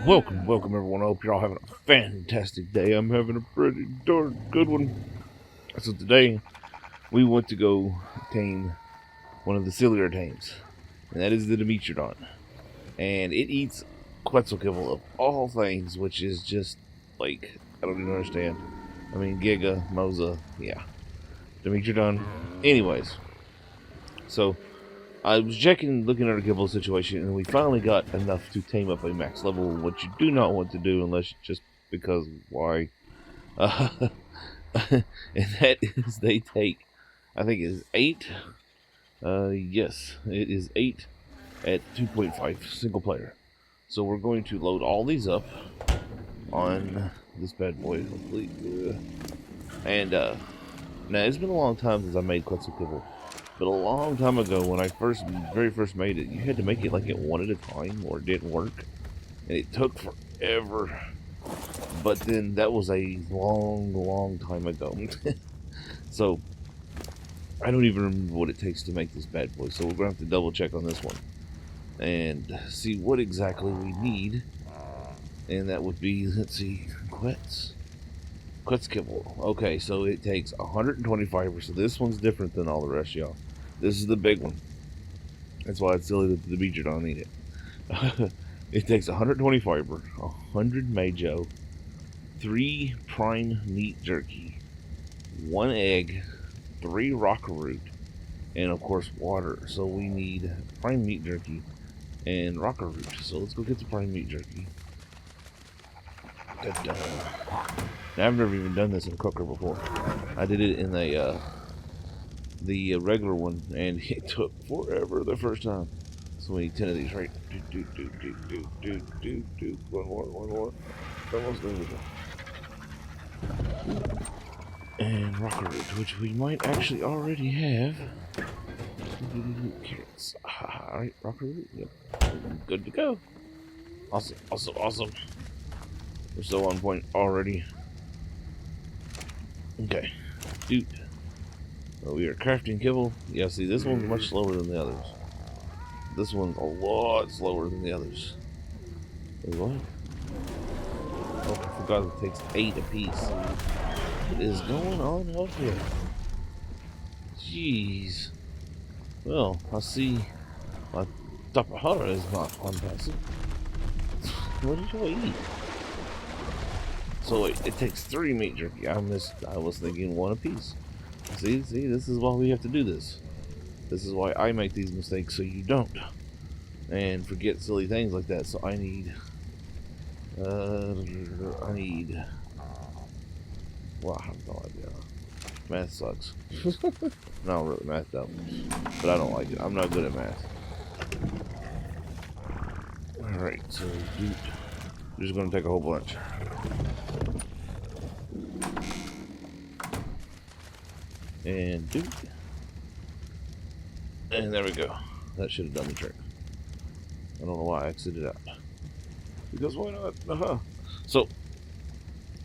Welcome everyone. I hope you're all having a fantastic day. I'm having a pretty darn good one. So today, we want to go tame one of the sillier tames, and that is the Dimetrodon. And it eats Quetzalcoatl of all things, which is just, like, I don't even understand. I mean, Giga, Moza, yeah. Dimetrodon. Anyways, so I was looking at a kibble situation, and we finally got enough to tame up a max level, which you do not want to do unless just because why. And that is they take, I think it is 8. Yes, it is 8 at 2.5 single player. So we're going to load all these up on this bad boy, hopefully. And now it's been a long time since I made Quetzalcoatl. But a long time ago, when I very first made it, you had to make it like it one at a time, or it didn't work, and it took forever. But then that was a long time ago. So I don't even remember what it takes to make this bad boy. So we're gonna have to double check on this one and see what exactly we need. And that would be, let's see, Quetzalcoatl. Okay, so it takes 120 fibers. So this one's different than all the rest, y'all. This is the big one. That's why it's silly that the Dimetrodon eat it. It takes 120 fiber, 100 majo, 3 prime meat jerky, 1 egg, 3 rock root, and of course water. So we need prime meat jerky and rock root. So let's go get the prime meat jerky. Now, I've never even done this in a cooker before. I did it in the regular one, and it took forever the first time. So we need 10 of these, right? One more. Almost there we go. And rock root, which we might actually already have. Carrots. Alright, rock root. Yep. Good to go. Awesome. We're so on point already. Okay. Dude. So we are crafting kibble. Yeah, see, this one's much slower than the others. This one's a lot slower than the others. Wait, what? Oh, I forgot it takes 8 apiece. What is going on out here? Jeez. Well, I see my tapahara is not on passive. What did I eat? So wait, it takes 3 meat jerky. I was thinking 1 apiece. See, this is why we have to do this. This is why I make these mistakes, so you don't. And forget silly things like that. So I need, well, I have no idea. Math sucks. No, really, math don't. But I don't like it. I'm not good at math. Alright, so dude, we're just gonna take a whole bunch. And dude. And there we go. That should have done the trick. I don't know why I exited out. Because why not? So,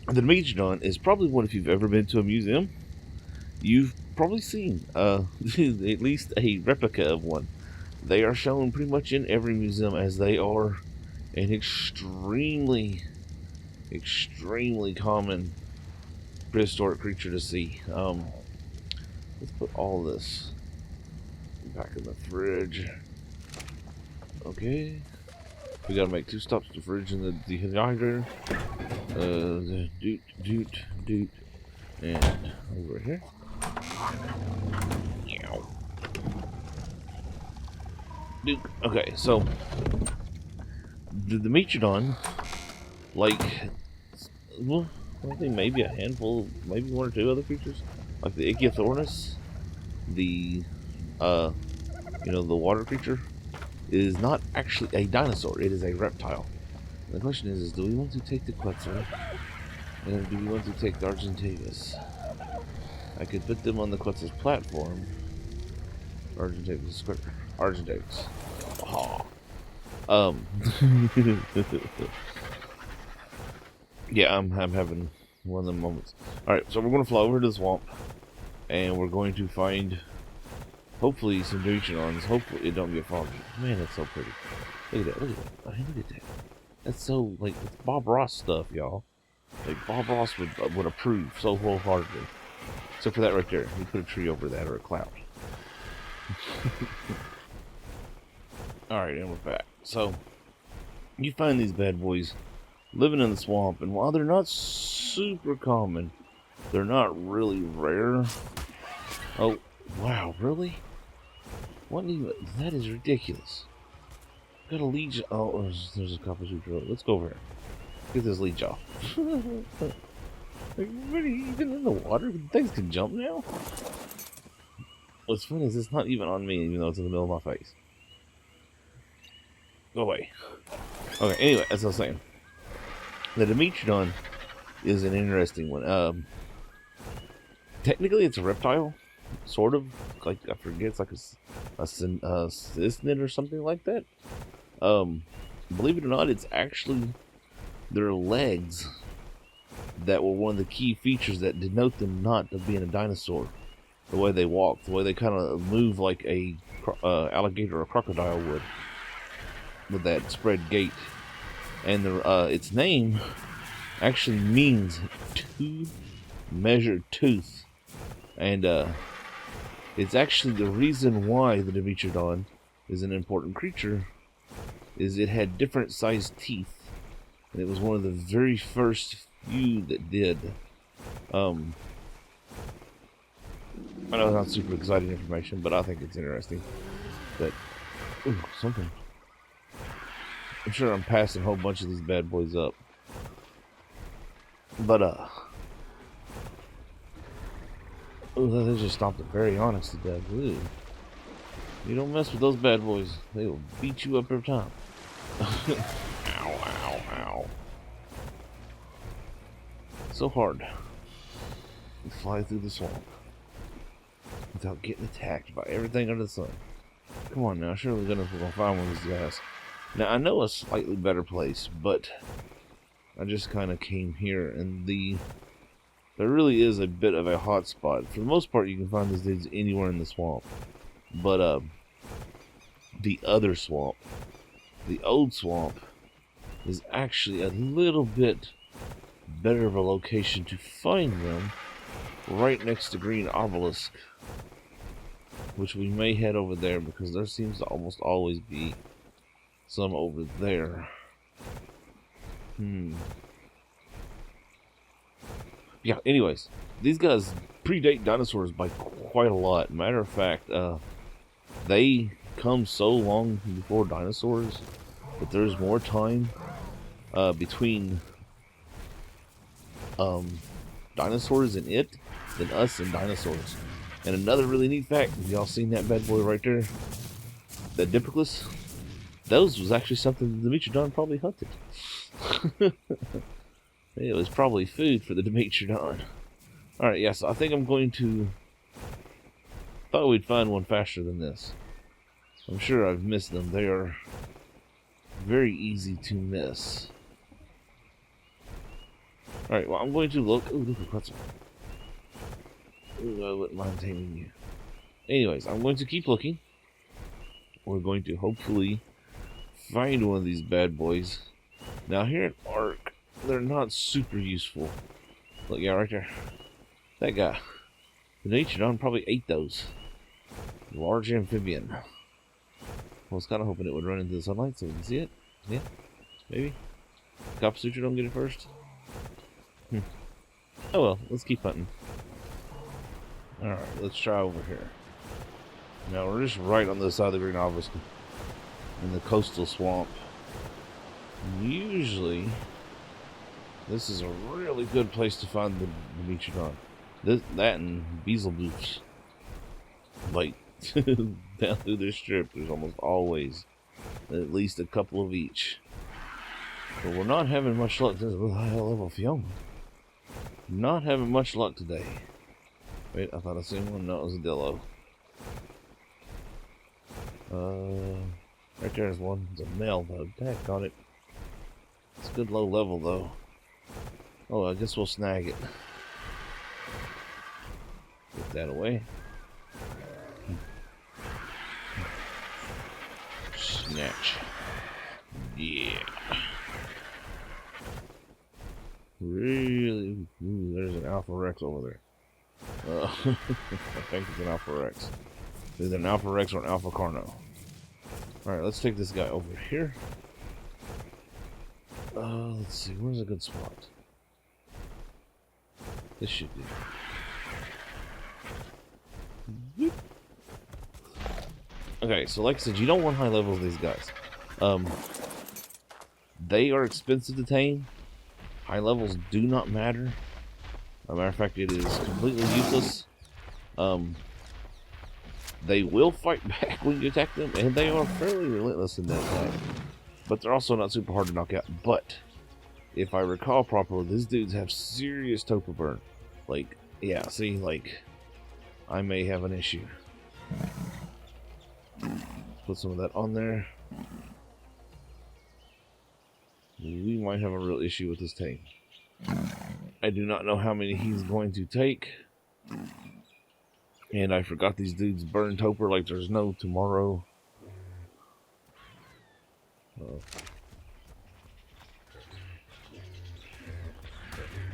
the Dimetrodon is probably one, if you've ever been to a museum, you've probably seen at least a replica of one. They are shown pretty much in every museum, as they are an extremely common prehistoric creature to see. Let's put all this back in the fridge. Okay. We gotta make 2 stops to fridge and the dehydrator. Doot. And over here. Doot. Okay, so the Dimetrodon, like, well, I think maybe a handful, maybe 1 or 2 other creatures, like the Ichthyornis, the the water creature, is not actually a dinosaur. It is a reptile. And the question is do we want to take the Quetzal, and do we want to take the Argentavis? I could put them on the Quetzal's platform. Argentavis. Oh. Yeah, I'm having one of them moments. Alright, so we're going to fly over to the swamp, and we're going to find, hopefully, some Dimetrodons. Hopefully it don't get foggy. Man, that's so pretty. Look at that. I look at that. That's so, like, it's Bob Ross stuff, y'all. Like, Bob Ross would approve so wholeheartedly. Except for that right there. He put a tree over that, or a cloud. Alright, and we're back. So, you find these bad boys living in the swamp, and while they're not super common, they're not really rare. Oh, wow, really? What even? That is ridiculous. Got a leech. Oh, there's a couple of Ultrawide. Let's go over here. Get this leech off. Everybody even in the water? Things can jump now? What's funny is it's not even on me, even though it's in the middle of my face. Go away. Okay, anyway, as I was saying, the Dimetrodon is an interesting one. Technically, it's a reptile, sort of. Like, I forget, it's like a cysnid or something like that. Believe it or not, it's actually their legs that were one of the key features that denote them not of being a dinosaur. The way they walk, the way they kind of move like a alligator or crocodile would, with that spread gait. And its name actually means two-measured tooth. And it's actually the reason why the Dimetrodon is an important creature, is it had different sized teeth. And it was one of the very first few that did. I know it's not super exciting information, but I think it's interesting. That, ooh, something. I'm sure I'm passing a whole bunch of these bad boys up. But, oh, they just stopped it very honest to death. Ooh. You don't mess with those bad boys. They will beat you up every time. Ow, ow, ow. So hard to fly through the swamp without getting attacked by everything under the sun. Come on now, surely we're gonna find one of these guys. Now, I know a slightly better place, but I just kind of came here, and there really is a bit of a hot spot. For the most part, you can find these dudes anywhere in the swamp. But, the other swamp, the old swamp, is actually a little bit better of a location to find them, right next to Green Obelisk, which we may head over there, because there seems to almost always be some over there. Yeah, anyways, these guys predate dinosaurs by quite a lot. Matter of fact, they come so long before dinosaurs that there's more time between dinosaurs and it than us and dinosaurs. And another really neat fact, y'all seen that bad boy right there? That Diplodocus? Those was actually something the Dimetrodon probably hunted. It was probably food for the Dimetrodon. Alright, yeah, so I think I'm going to... Thought we'd find one faster than this. I'm sure I've missed them. They are very easy to miss. Alright, well, I'm going to look... Ooh, look at pretzel. Ooh, I wouldn't mind taming you. Anyways, I'm going to keep looking. We're going to hopefully find one of these bad boys. Now, here at Ark, they're not super useful. Look, yeah, right there. That guy. The Dimetrodon probably ate those. Large amphibian. I was kind of hoping it would run into the sunlight so we can see it. Yeah, maybe. Ep56 don't get it first. Oh well, let's keep hunting. Alright, let's try over here. Now we're just right on the side of the Green Obelisk in the coastal swamp. Usually, this is a really good place to find the Dimetrodon. That and Beelzebubs. Like, down through this strip, there's almost always at least a couple of each. But we're not having much luck. This is a high level Fiona. Not having much luck today. Wait, I thought I seen one. No, it was a Dillo. Right there's one. It's a male though. Heck on it. It's a good low level though. Oh, I guess we'll snag it. Put that away. Snatch. Yeah. really... Ooh, there's an Alpha Rex over there. I think it's an Alpha Rex. It's either an Alpha Rex or an Alpha Carno. Alright, let's take this guy over here. Let's see, where's a good spot? This should do. Okay, so like I said, you don't want high levels of these guys. They are expensive to tame. High levels do not matter. As a matter of fact, it is completely useless. They will fight back when you attack them, and they are fairly relentless in that attack. But they're also not super hard to knock out. But if I recall properly, these dudes have serious topo burn. Like, yeah, see, like, I may have an issue. Put some of that on there. We might have a real issue with this tame. I do not know how many he's going to take. And I forgot these dudes burn toper like there's no tomorrow.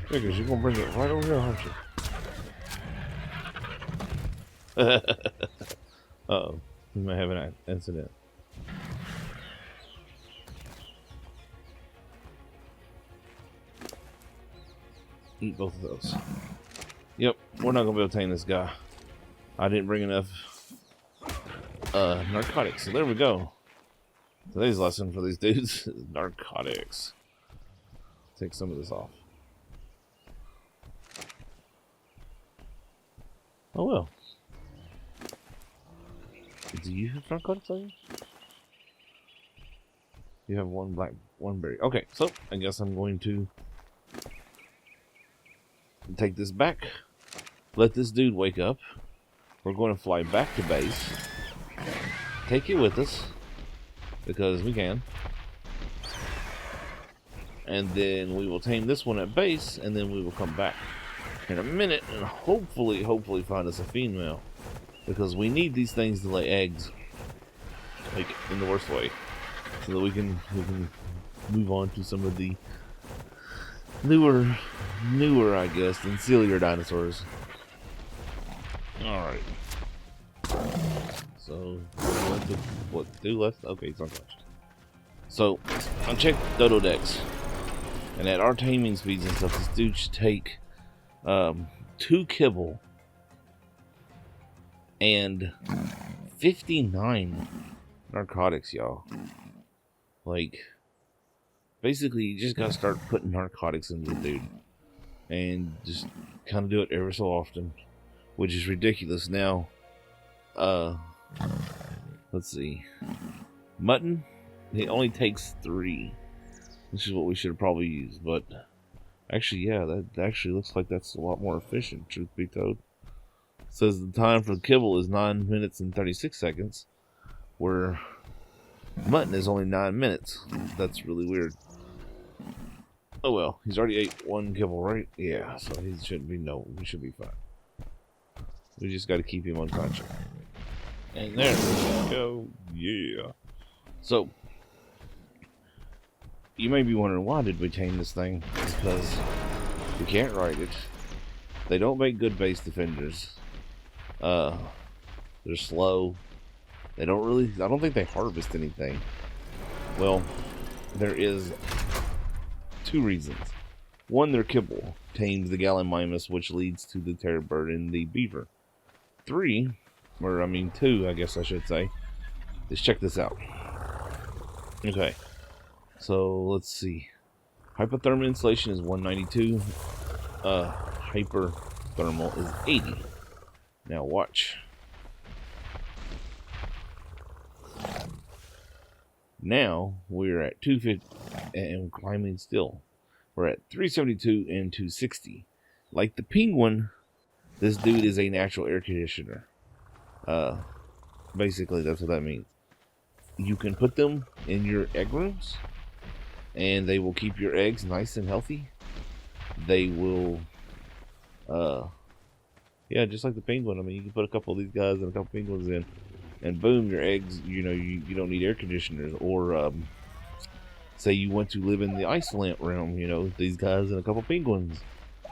Figures, you're gonna bring it right over here, aren't you? Uh-oh. We might have an incident. Eat both of those. Yep, we're not gonna be able to tame this guy. I didn't bring enough narcotics, so there we go. Today's lesson for these dudes is narcotics. Take some of this off. Oh well. Do you have narcotics on you? You have one black, one berry. Okay, so I guess I'm going to take this back. Let this dude wake up. We're going to fly back to base. Take it with us. Because we can. And then we will tame this one at base. And then we will come back in a minute. And hopefully find us a female. Because we need these things to lay eggs. Like, in the worst way. So that we can move on to some of the newer, I guess, than sillier dinosaurs. Alright. So, what, 2 left? Okay, it's untouched. So, I checked Dodo Dex. And at our taming speeds and stuff, this dude should take 2 kibble and 59 narcotics, y'all. Like, basically, you just gotta start putting narcotics into the dude. And just kind of do it ever so often. Which is ridiculous. Now, let's see. Mutton, it only takes 3. Which is what we should have probably used. But, actually, yeah, that actually looks like that's a lot more efficient, truth be told. It says the time for the kibble is 9 minutes and 36 seconds. Where mutton is only 9 minutes. That's really weird. Oh well, he's already ate 1 kibble, right? Yeah, so he shouldn't be, no, we should be fine. We just got to keep him unconscious. And there we go. Yeah. So, you may be wondering, why did we tame this thing? Because we can't ride it. They don't make good base defenders. They're slow. They don't really, I don't think they harvest anything. Well, there is 2 reasons. One, their kibble tames the Gallimimus, which leads to the terror bird and the beaver. 2, I guess I should say. Let's check this out. Okay. So, let's see. Hypothermal insulation is 192. Hyperthermal is 80. Now, watch. Now, we're at 250 and climbing still. We're at 372 and 260. Like the penguin, this dude is a natural air conditioner. Basically, that's what that means. You can put them in your egg rooms, and they will keep your eggs nice and healthy. They will, yeah, just like the penguin. I mean, you can put a couple of these guys and a couple of penguins in, and boom, your eggs, you know, you don't need air conditioners or say you want to live in the Iceland realm, you know, these guys and a couple penguins.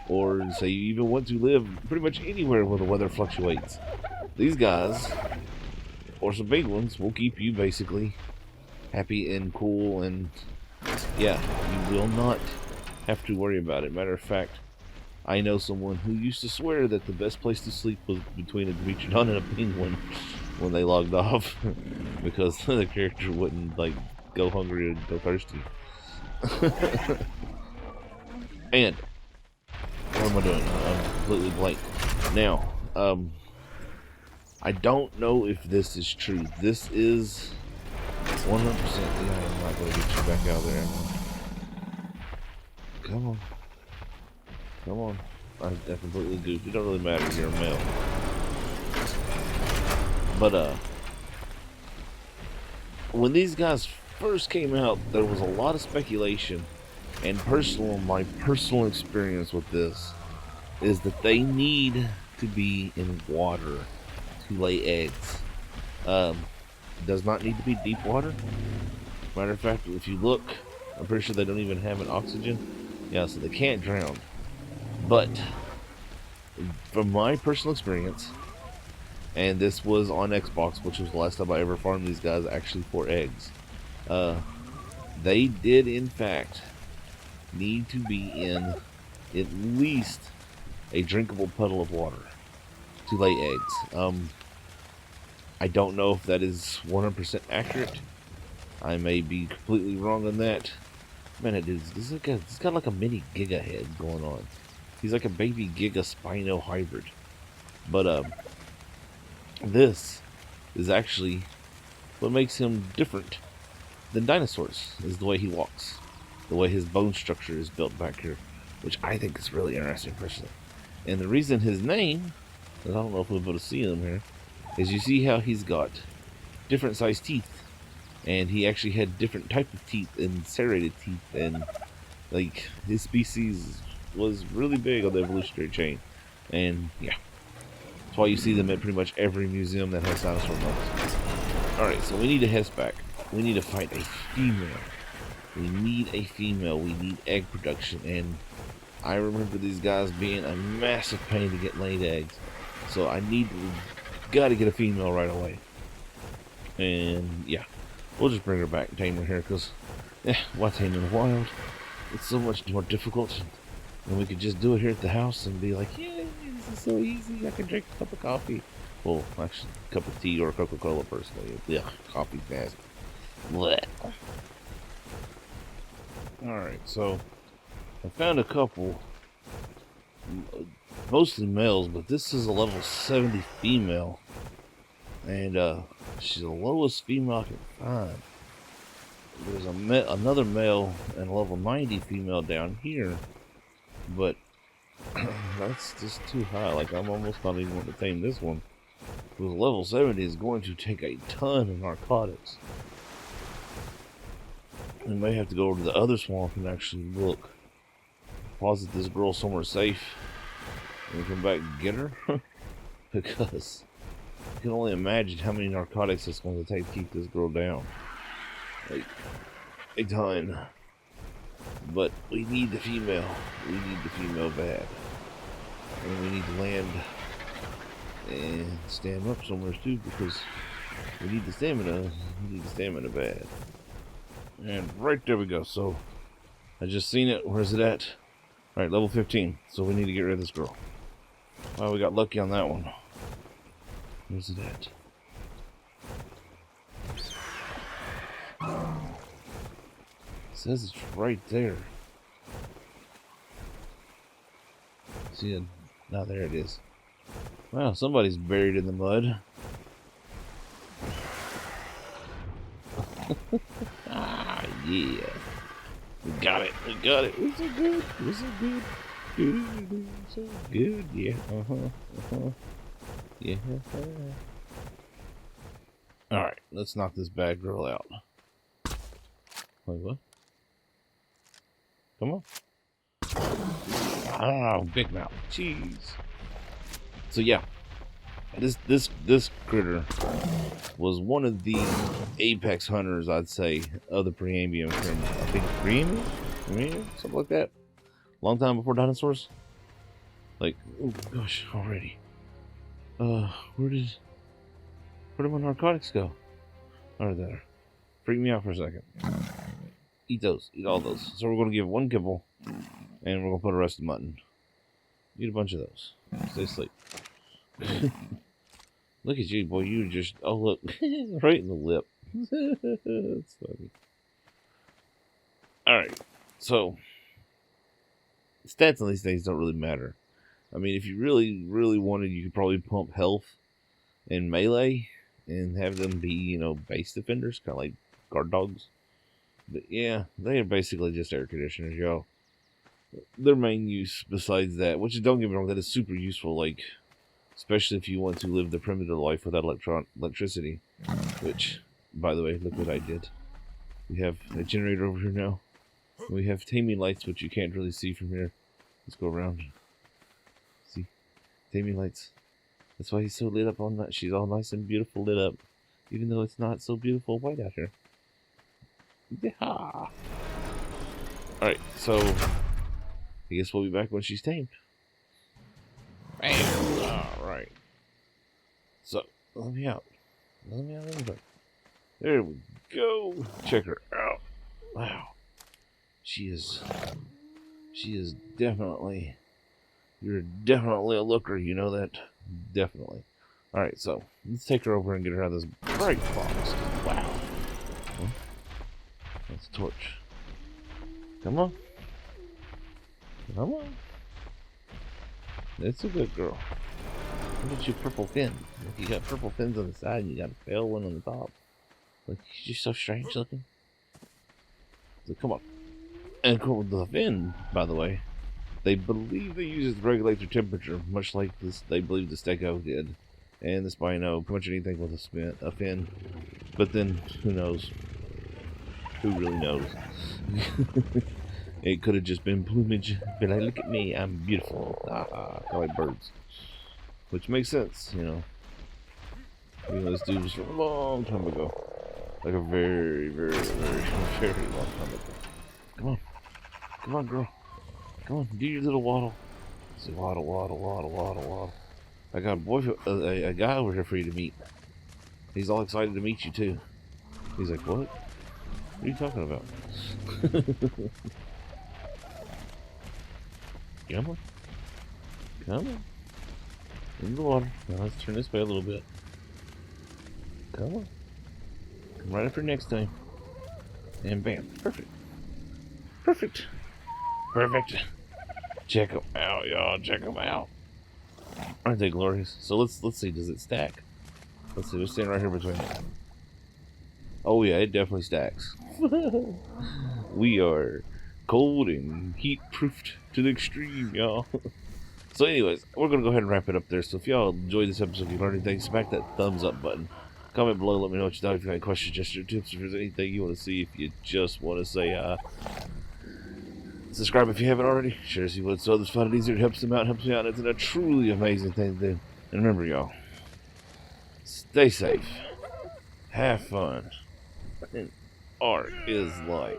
Or say you even want to live pretty much anywhere where the weather fluctuates. These guys, or some penguins, will keep you basically happy and cool, and yeah, you will not have to worry about it. Matter of fact, I know someone who used to swear that the best place to sleep was between a Dimetrodon and a penguin when they logged off, because the character wouldn't like go hungry or go thirsty. And what am I doing? I'm completely blank. Now, I don't know if this is true. This is 100%. Yeah, I'm not going to get you back out there. Come on. Come on. I completely goofed. It don't really matter if you're a male. But, when these guys first came out, there was a lot of speculation, and my personal experience with this is that they need to be in water to lay eggs. Does not need to be deep water. Matter of fact, if you look, I'm pretty sure they don't even have an oxygen. Yeah, so they can't drown. But from my personal experience, and this was on Xbox, which was the last time I ever farmed these guys actually for eggs, they did in fact need to be in at least a drinkable puddle of water to lay eggs. I don't know if that is 100% accurate. I may be completely wrong on that. Man, he's got like a mini Giga head going on. He's like a baby Giga Spino hybrid. But this is actually what makes him different than dinosaurs, is the way he walks, the way his bone structure is built back here, which I think is really interesting personally. And the reason his name, I don't know if we'll be able to see him here, is you see how he's got different sized teeth, and he actually had different type of teeth and serrated teeth, and like his species was really big on the evolutionary chain. And yeah, that's why you see them at pretty much every museum that has dinosaur bones. Alright, so we need a Hessback. We need to find a female. We need a female. We need egg production, and I remember these guys being a massive pain to get laid eggs. So gotta get a female right away. And yeah, we'll just bring her back and tame her here, because why tame in the wild? It's so much more difficult. And we could just do it here at the house and be like, yeah, this is so easy. I can drink a cup of coffee. Well, actually, a cup of tea or a Coca-Cola personally. Yeah, coffee's nasty. Blech. Alright, so I found a couple, mostly males, but this is a level 70 female, and she's the lowest female I can find. There's another male and a level 90 female down here, but that's just too high. Like, I'm almost not even going to tame this one, because level 70 is going to take a ton of narcotics. We may have to go over to the other swamp and actually look, deposit this girl somewhere safe, and come back and get her. Because you can only imagine how many narcotics it's going to take to keep this girl down. Like, a ton. But we need the female. We need the female bad. And we need to land and stand up somewhere too, because we need the stamina. We need the stamina bad. And right there we go. So I just seen it. Where's it at? Alright, level 15. So we need to get rid of this girl. Well, we got lucky on that one. Where's it at? It says it's right there. See it? Now there it is. Wow, somebody's buried in the mud. Ah, yeah. We got it. We got it. We're so good. We're so good. Good. So good. Yeah. Yeah. Alright, let's knock this bad girl out. Wait, what? Come on. Ah, big mouth. Jeez. So yeah, This critter was one of the apex hunters, I'd say, of the Preambium from, I think, Preambium, something like that. Long time before dinosaurs. Like, oh gosh, already. Where did my narcotics go? Oh, there. Freak me out for a second. Eat those. Eat all those. So we're going to give one kibble, and we're going to put a rest of mutton. Eat a bunch of those. Stay asleep. Look at you, boy. You just... Oh, look. Right in the lip. That's funny. Alright. So, stats on these things don't really matter. I mean, if you really, really wanted, you could probably pump health and melee and have them be, you know, base defenders, kind of like guard dogs. But yeah, they are basically just air conditioners, y'all. Their main use besides that, which don't get me wrong, that is super useful, like, especially if you want to live the primitive life without electricity. Which, by the way, look what I did. We have a generator over here now. We have taming lights, which you can't really see from here. Let's go around. See? Taming lights. That's why he's so lit up on that. She's all nice and beautiful lit up. Even though it's not so beautiful white out here. Yeah. Alright, so I guess we'll be back when she's tamed. Bam! Alright. So, let me out. Let me out anyway. There we go. Check her out. Wow. She is definitely, you're definitely a looker, you know that? Definitely. Alright, so let's take her over and get her out of this bright forest. Wow. That's a torch. Come on. Come on. That's a good girl. Look at your purple fin. You got purple fins on the side and you got a pale one on the top. Like, she's just so strange looking. So come on. And of course, the fin, by the way, they believe they use it to regulate their temperature, much like this. They believe the Stego did. And this by know pretty much anything with a fin. But then, who knows? Who really knows? It could have just been plumage. But like, look at me, I'm beautiful. I like birds. Which makes sense, you know. Even though this dude was from a long time ago. Like a very, very, very, very long time ago. Come on. Come on, girl. Come on, do your little waddle. Say waddle, waddle, waddle, waddle, waddle. I got a guy over here for you to meet. He's all excited to meet you, too. He's like, what? What are you talking about? Come on. Come on. In the water. Now let's turn this way a little bit. Come on. Come right up here next time. And bam. Perfect. Perfect. Perfect. Check them out, y'all. Check them out. Aren't they glorious? So let's see. Does it stack? Let's see. We're standing right here between them. Oh yeah, it definitely stacks. We are cold and heat proofed to the extreme, y'all. So anyways, we're going to go ahead and wrap it up there. So if y'all enjoyed this episode, if you learned anything, smack that thumbs up button. Comment below, let me know what you thought. If you have any questions, suggestions, or tips, if there's anything you want to see, if you just want to say, subscribe if you haven't already. Share see what's so others find it easier. It helps them out, helps me out. It's a truly amazing thing to do. And remember, y'all, stay safe, have fun, and art is life.